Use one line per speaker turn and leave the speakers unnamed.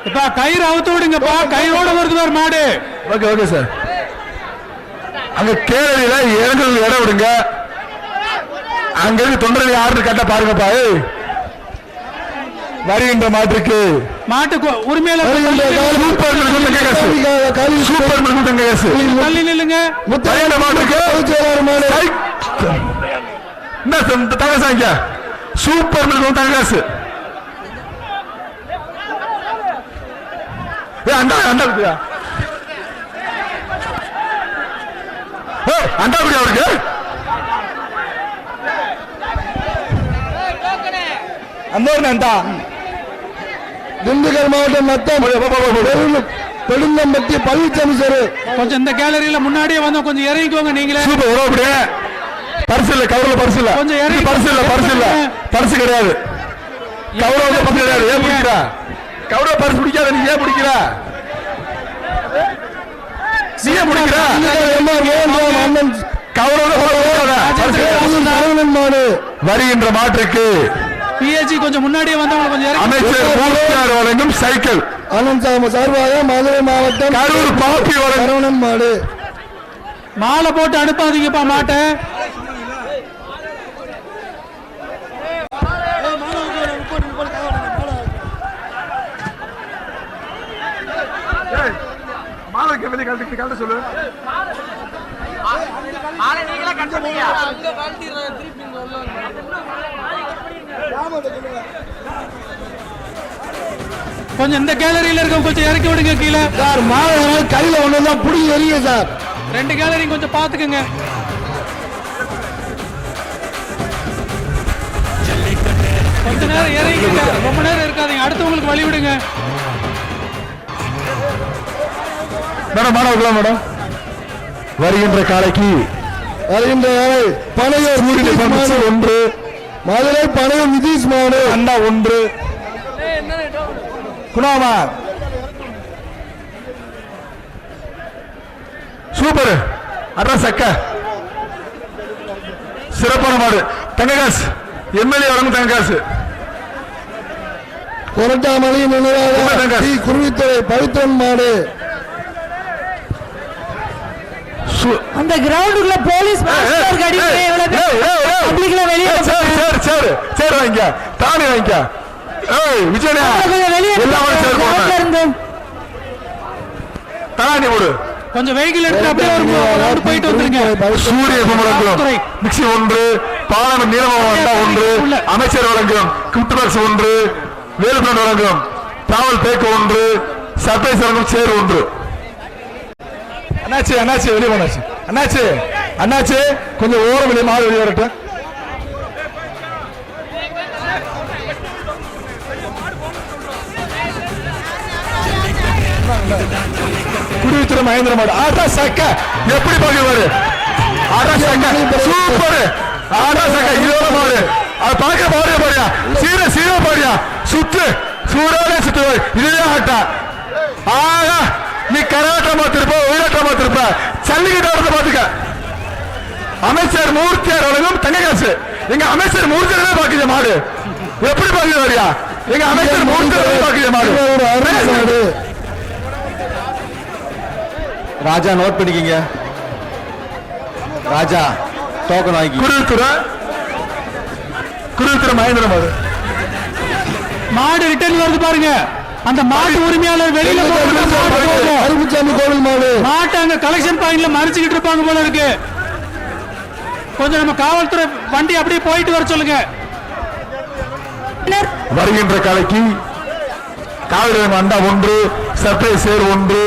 இப்ப கயிறு அவுத்து விடுங்கப்பா, கயிறோட வருது பாரு மாடு.
Okay okay sir. அங்க கேரளியில இறங்குறது இடம் விடுங்க. அங்க இருந்து தொண்டரை யாருன்னு கட்ட பாருங்கப்பா. வருகின்ற மாட்டுக்கு
உரிமையாளர்
சூப்பர்
தள்ளி நில்லுங்க.
மாட்டுக்கு தங்கசாங்க சூப்பர் தங்காசு அண்டா அண்டா அண்டா குடி அவருக்கு அந்த திண்டுக்கல் மாவட்டம் மொத்தம் பெருந்தம்பட்டி பழனிசாமி சார்.
கொஞ்சம் இந்த கேலரியில முன்னாடியே வந்து கொஞ்சம் இறங்கிக்கோங்க. நீங்களே
பரிசு இல்ல, கவர்ல பரிசு இல்ல, கொஞ்சம் இறங்கி பரிசு இல்ல, பரிசு இல்ல, பரிசு கிடையாது, கவர்ல பரிசு கிடையாது. ஏன் பிடிக்கிறா கவர்ல பரிசு பிடிக்காத? நீ ஏன் பிடிக்கிறா? நீ ஏன் பிடிக்கிறா? வருகின்ற மாற்றுக்கு
பிஏஜி கொஞ்சம் முன்னாடியே வந்தவங்க கொஞ்சம்
அமைச்சர் வழங்கும் சைக்கிள்
அனந்த் சார்பாக மதுரை மாவட்டம்
கரூர் பாப்பி
வழங்கும் மாடு.
மாலை போட்டு அனுப்பாதீங்கப்பா மாட்டை.
சொல்லு
கொஞ்சம் இந்த கேலரியில இருக்க கொஞ்சம் இறக்கி விடுங்க கீழே
சார். மாலை கையில ஒண்ணுதான் புடி எரிய சார்.
ரெண்டு கேலரி கொஞ்சம் பாத்துக்கங்க. கொஞ்ச நேரம் இறங்கிங்க, ரொம்ப நேரம் இருக்காதீங்க, அடுத்தவங்களுக்கு வழி விடுங்க.
மேடம் மாணவர்களா மேடம் வருகின்ற காலைக்கு
வருகின்ற பனையூர் ஒன்று, மதுரை பனையூர் நிதிஷ் மாடு
அண்ணா ஒன்று, குணாமா சூப்பர் அட்ரஸ் அக்க சிறப்பான மாடு. தங்ககாசு எம்எல்ஏ வழங்கும் தங்ககாசு.
கொரட்டாமலை நினைவாக குருவித்துறை பவித்ரன் மாடு.
அந்த கிரவுண்டுக்குள்ள போலீஸ் வெளியே
சரி வாங்க தானே வாங்க. விஜயனா தானே ஓடு
கொஞ்சம் வெஹிக்கிள் எடுத்து அப்படியே ஒரு போயிட்டு வந்துருங்க.
சூரிய குமரங்குளம் மிக்சி ஒன்று, பாலனம் நீலமண்டா ஒன்று, அமைச்சர் வழங்கும் கிஃப்ட் பாக்ஸ் ஒன்று, வேலுமன் வழங்கும் டிராவல் பேக் ஒன்று, சர்ப்ரைஸ் வழங்கும் சேர் ஒன்று. அண்ணாச்சி அண்ணாச்சி வெளியே போனாச்சு. அண்ணாச்சி அண்ணாச்சி கொஞ்சம் ஓரம் வெளியே மாறு வெளியே வரட்டும். குடித்துறை மகேந்திர மாடு ஆட்டா சக்க எப்படி பாக்குவாரு? ஆட்டா சக்க சூப்பர் ஆட்டா சக்க இதோட மாடு அது பார்க்க பாடியா பாடியா சீர சீர பாடியா சுத்து சூடாலே சுத்து இதுவே ஆட்டா. ஆகா நீ கராட்டமா திருப்ப உயிராட்டமா திருப்ப சல்லிக்கிட்ட பாத்துக்க. அமைச்சர் மூர்த்தியார் வழங்கும் தங்ககாசு. எங்க அமைச்சர் மூர்த்தியாரே பாக்குது மாடு எப்படி பாக்குது வரியா? எங்க அமைச்சர் மூர்த்தியாரே பாக்குது மாடு.
ராஜா நோட் பண்ணிக்கீங்க. ராஜா டோக்கன் வாங்கி
குருத்துறை மகேந்திர
மாடு ரிட்டர்ன் வருது பாருங்க. அந்த மாட்டு உரிமையாளர் வெளியில
அருப்புசாமி கோவில் மாடு
மாட்டை அங்க கலெக்ஷன் பாயிண்ட்ல மறைச்சுக்கிட்டு இருப்பாங்க போல இருக்கு. கொஞ்சம் நம்ம காவல்துறை வண்டி அப்படியே போயிட்டு வர சொல்லுங்க.
வருகின்ற காலைக்கு காவல்துறை அண்டா ஒன்று, சர்ப்ரைஸ் சேர் ஒன்று,